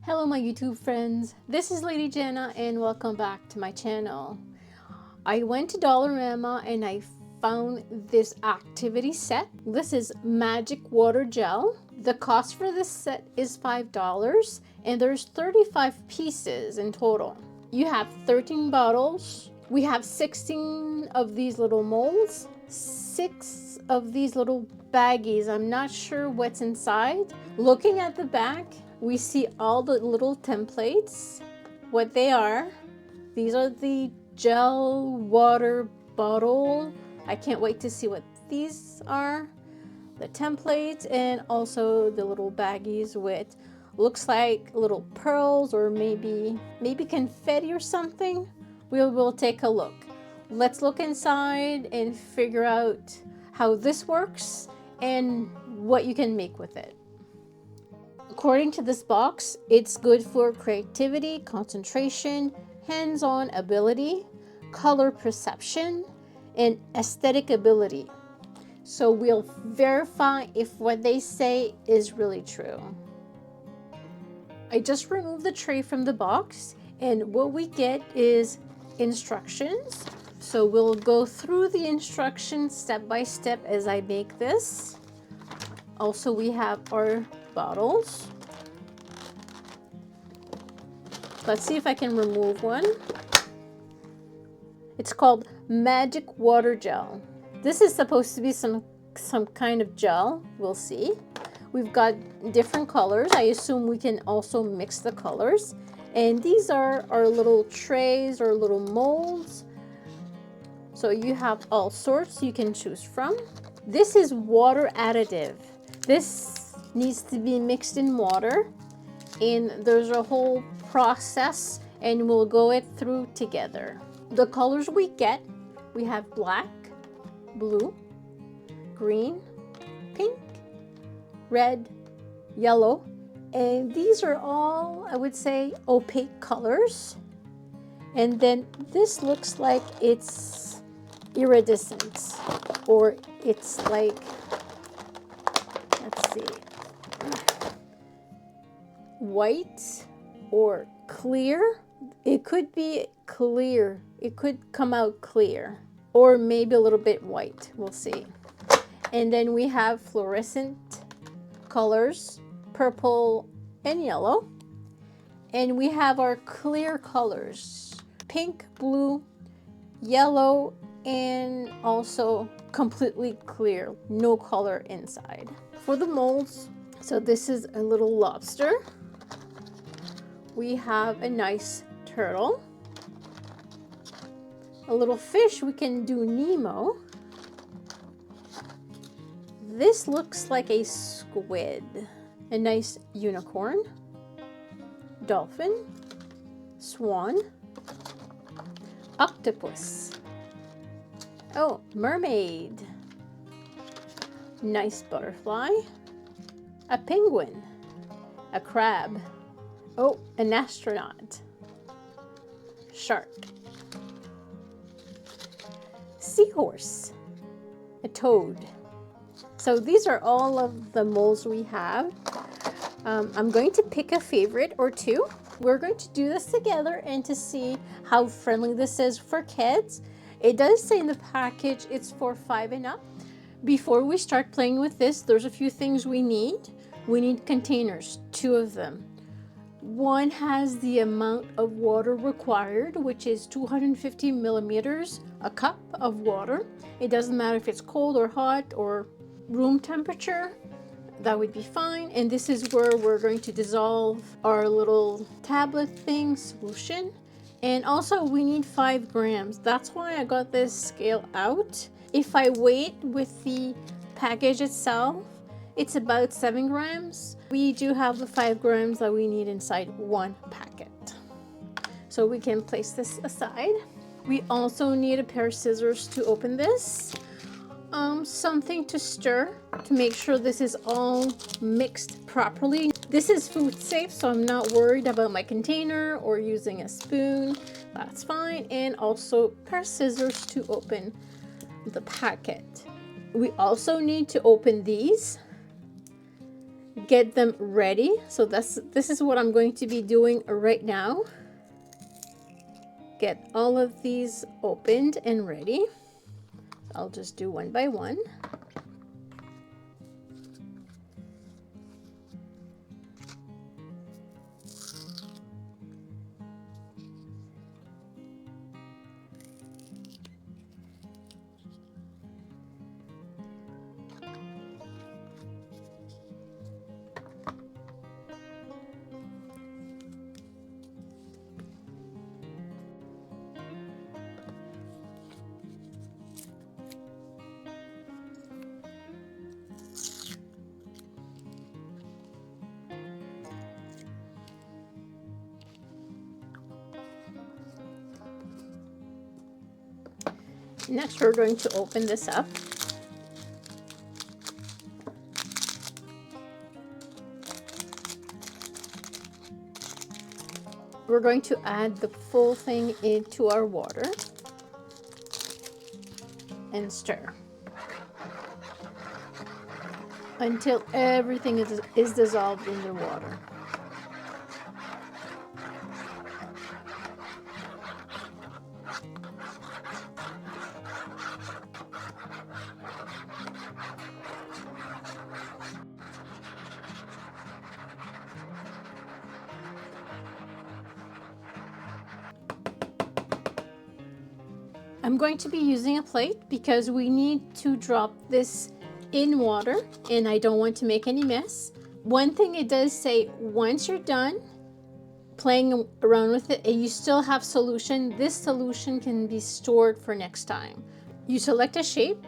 Hello my YouTube friends, this is Lady Jenna and welcome back to my channel. I went to Dollarama and I found this activity set. This is magic water gel. The cost for this set is $5 and there's 35 pieces in total. You have 13 bottles. We have 16 of these little molds, 6 of these little baggies. I'm not sure what's inside. Looking at the back, we see all the little templates, what they are. These are the gel water bottle. I can't wait to see what these are. The templates and also the little baggies with looks like little pearls or maybe confetti or something. We'll take a look. Let's look inside and figure out how this works and what you can make with it. According to this box, it's good for creativity, concentration, hands-on ability, color perception, and aesthetic ability. So we'll verify if what they say is really true. I just removed the tray from the box and what we get is instructions. So we'll go through the instructions step by step as I make this. Also, we have our bottles. Let's see if I can remove one. It's called Magic Water Gel. This is supposed to be some kind of gel. We'll see. We've got different colors. I assume we can also mix the colors. And these are our little trays or little molds. So you have all sorts you can choose from. This is water additive. This needs to be mixed in water and there's a whole process and we'll go it through together. The colors we get, we have black, blue, green, pink, red, yellow, and these are all, I would say, opaque colors. And then this looks like it's iridescent or it's like, let's see, white or clear. It could be clear. It could come out clear or maybe a little bit white. We'll see. And then we have fluorescent colors, purple and yellow. And we have our clear colors, pink, blue, yellow, and also completely clear, no color inside. For the molds, so this is a little lobster. We have a nice turtle. A little fish, we can do Nemo. This looks like a squid. A nice unicorn. Dolphin. Swan. Octopus. Oh, mermaid. Nice butterfly. A penguin. A crab. Oh, an astronaut. Shark. Seahorse. A toad. So these are all of the molds we have. I'm going to pick a favorite or two. We're going to do this together and to see how friendly this is for kids. It does say in the package it's for 5 and up. Before we start playing with this, there's a few things we need. We need containers, 2 of them. One has the amount of water required, which is 250 millimeters, a cup of water. It doesn't matter if it's cold or hot or room temperature, that would be fine. And this is where we're going to dissolve our little tablet thing solution. And also we need 5 grams. That's why I got this scale out. If I weigh it with the package itself, it's about 7 grams. We do have the 5 grams that we need inside one packet. So we can place this aside. We also need a pair of scissors to open this. Something to stir to make sure this is all mixed properly. This is food safe, so I'm not worried about my container or using a spoon. That's fine. And also a pair of scissors to open the packet. We also need to open these. get them ready. So this is what I'm going to be doing right now. Get all of these opened and ready. I'll just do one by one. Next, we're going to open this up. We're going to add the full thing into our water and stir until everything is dissolved in the water. I'm going to be using a plate because we need to drop this in water and I don't want to make any mess. One thing it does say, once you're done playing around with it and you still have solution, this solution can be stored for next time. You select a shape,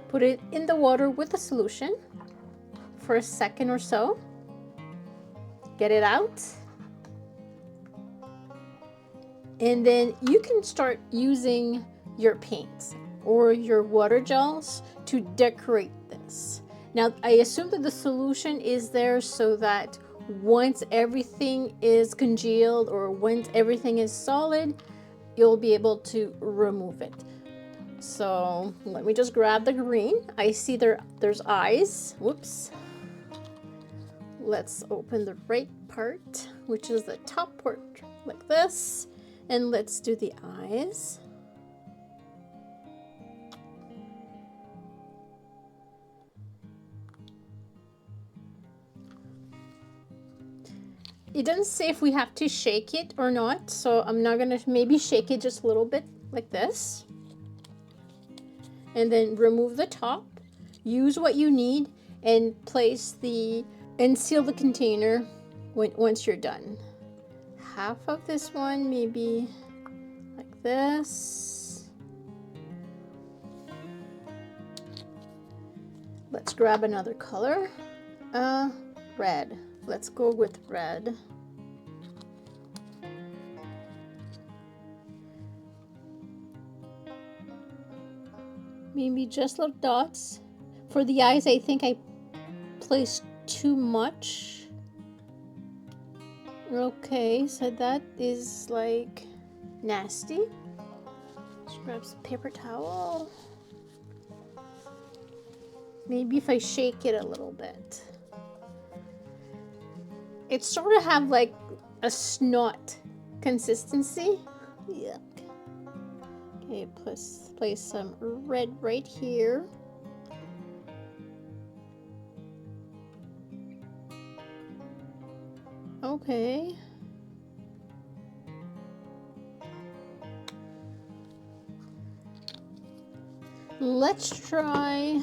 put it in the water with the solution for a second or so, get it out, and then you can start using your paints or your water gels to decorate this. Now, I assume that the solution is there so that once everything is congealed or once everything is solid, you'll be able to remove it. So let me just grab the green. I see there's eyes. Whoops. Let's open the right part, which is the top part, like this. And let's do the eyes. It doesn't say if we have to shake it or not, so I'm not gonna maybe shake it just a little bit like this. And then remove the top, use what you need, and and seal the container once you're done. Half of this one, maybe like this. Let's grab another color, red. Let's go with red. Maybe just little dots. For the eyes, I think I placed too much. Okay, so that is like nasty. Let's grab some paper towel. Maybe if I shake it a little bit. It sort of have like a snot consistency. Yuck. Okay, place some red right here. Okay. Let's try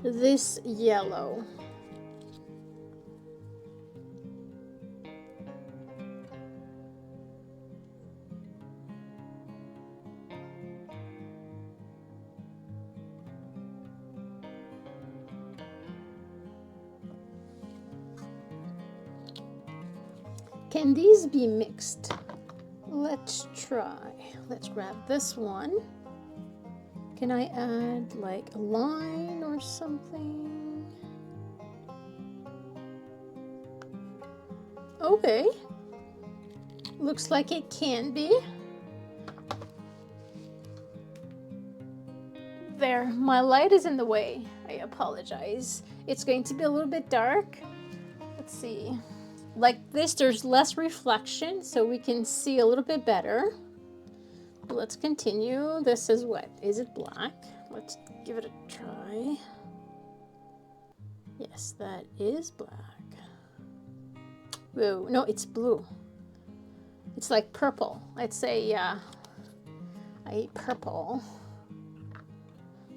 this yellow. Can these be mixed? Let's try. Let's grab this one. Can I add like a line or something? Okay. Looks like it can be. There, my light is in the way. I apologize. it's going to be a little bit dark. Let's see. Like this, there's less reflection, so we can see a little bit better. Let's continue. This is what? Is it black? Let's give it a try. Yes, that is black. Whoa, no, it's blue. It's like purple. Let's say, yeah, I ate purple.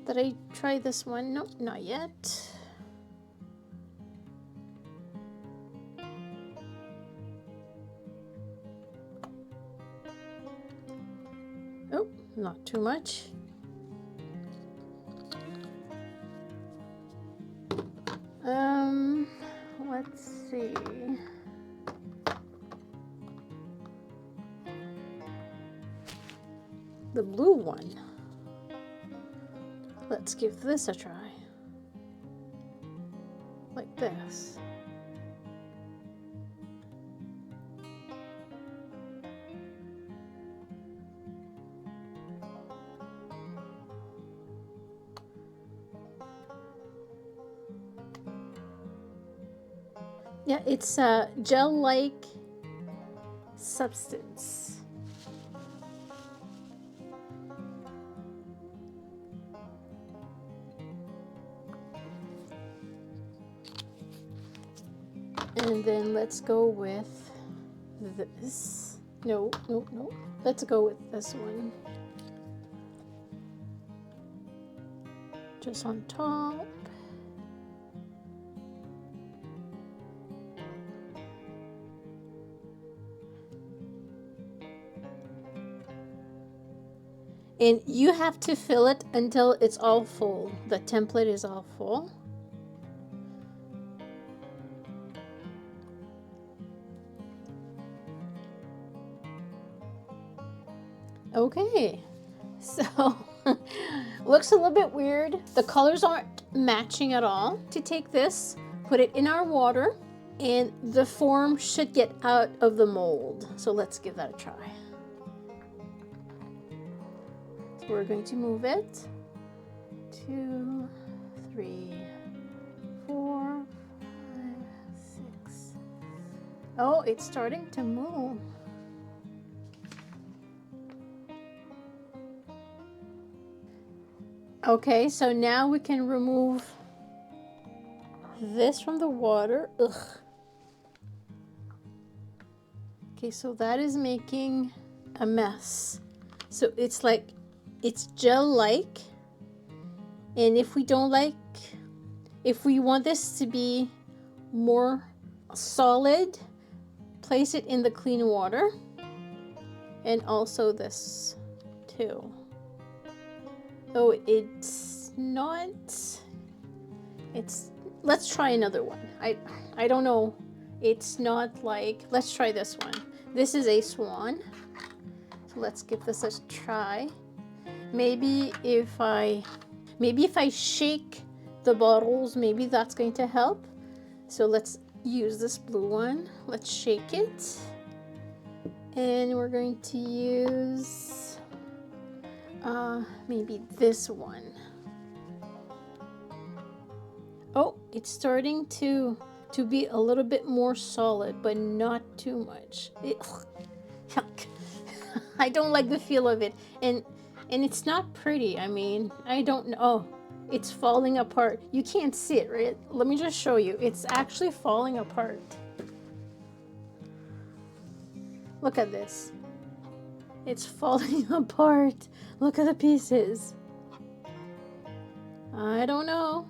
Did I try this one? Nope, not yet. Oh, not too much. Let's see. The blue one. Let's give this a try. Like this. Yeah, it's a gel-like substance. And then let's go with this. No. Let's go with this one. Just on top. And you have to fill it until it's all full. The template is all full. Okay, so looks a little bit weird. The colors aren't matching at all. To take this, put it in our water, and the form should get out of the mold. So let's give that a try. So we're going to move it. 2, 3, 4, 5, 6. Oh, it's starting to move. Okay, so now we can remove this from the water. Ugh. Okay, so that is making a mess. So it's like, it's gel-like. And if we don't like, if we want this to be more solid, place it in the clean water. And also this too. Oh, it's not, let's try another one. I don't know. It's not like, let's try this one. This is a swan. So let's give this a try. Maybe if I shake the bottles, maybe that's going to help. So let's use this blue one. Let's shake it. And we're going to use maybe this one. Oh, it's starting to be a little bit more solid, but not too much. I don't like the feel of it, and it's not pretty. I mean, I don't know. Oh, it's falling apart. You can't see it, right? Let me just show you. It's actually falling apart. Look at this. It's falling apart. Look at the pieces. I don't know.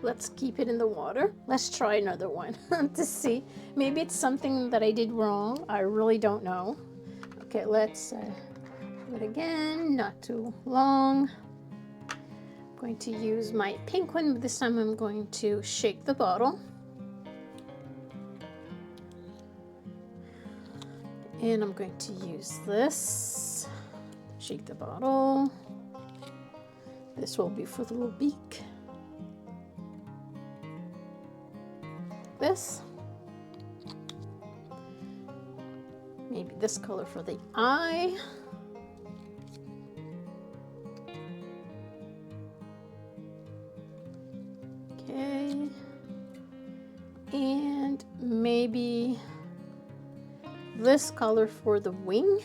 Let's keep it in the water. Let's try another one to see. Maybe it's something that I did wrong. I really don't know. Okay, let's do it again. Not too long. I'm going to use my pink one, but this time I'm going to shake the bottle. And I'm going to use this. Shake the bottle. This will be for the little beak. This. Maybe this color for the eye. And maybe this color for the wing.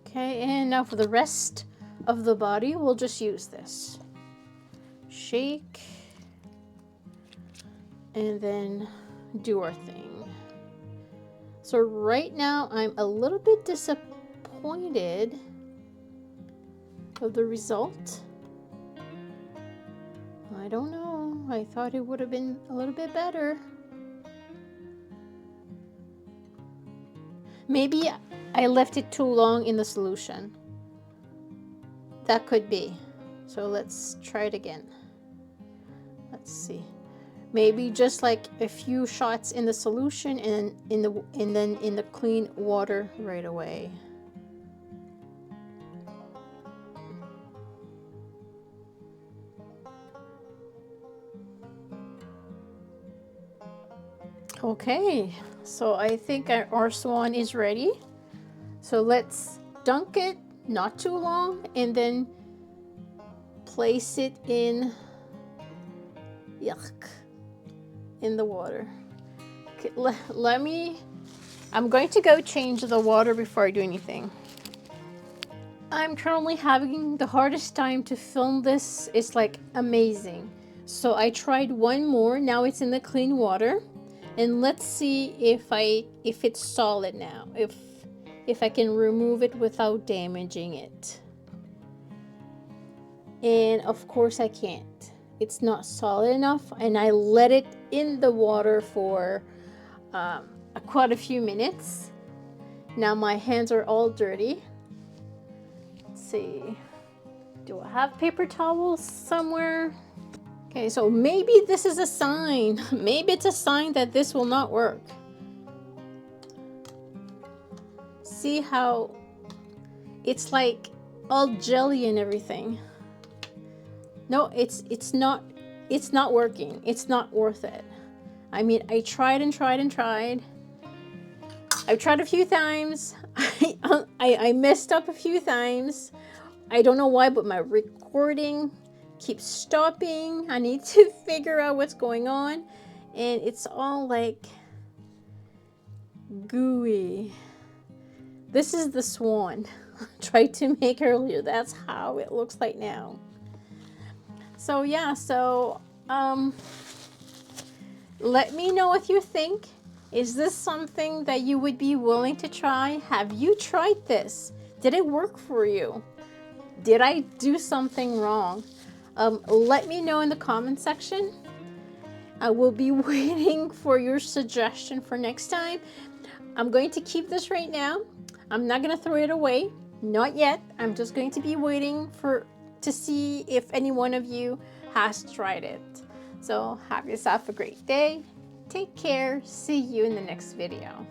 Okay, and now for the rest of the body, we'll just use this. Shake, and then do our thing. So right now, I'm a little bit disappointed of the result. I don't know. I thought it would have been a little bit better. Maybe I left it too long in the solution. That could be. So let's try it again. Let's see. Maybe just like a few shots in the solution and then in the clean water right away. Okay, so I think our swan is ready. So let's dunk it, not too long, and then place it in the water. Okay, I'm going to go change the water before I do anything. I'm currently having the hardest time to film this. It's like amazing. So I tried one more. Now it's in the clean water. And let's see if it's solid now, if I can remove it without damaging it. And of course I can't. It's not solid enough, and I let it in the water for quite a few minutes. Now my hands are all dirty. Let's see. Do I have paper towels somewhere? Okay, so maybe this is a sign. Maybe it's a sign that this will not work. See how it's like all jelly and everything. No, it's not working. It's not worth it. I mean, I tried and tried and tried. I've tried a few times. I messed up a few times. I don't know why, but my recording keeps stopping. I need to figure out what's going on, and it's all like gooey. This is the swan I tried to make earlier. That's how it looks like now. So yeah, let me know what you think. Is this something that you would be willing to try? Have you tried this? Did it work for you? Did I do something wrong? Let me know in the comment section. I will be waiting for your suggestion for next time. I'm going to keep this right now. I'm not going to throw it away. Not yet. I'm just going to be waiting to see if any one of you has tried it. So have yourself a great day. Take care. See you in the next video.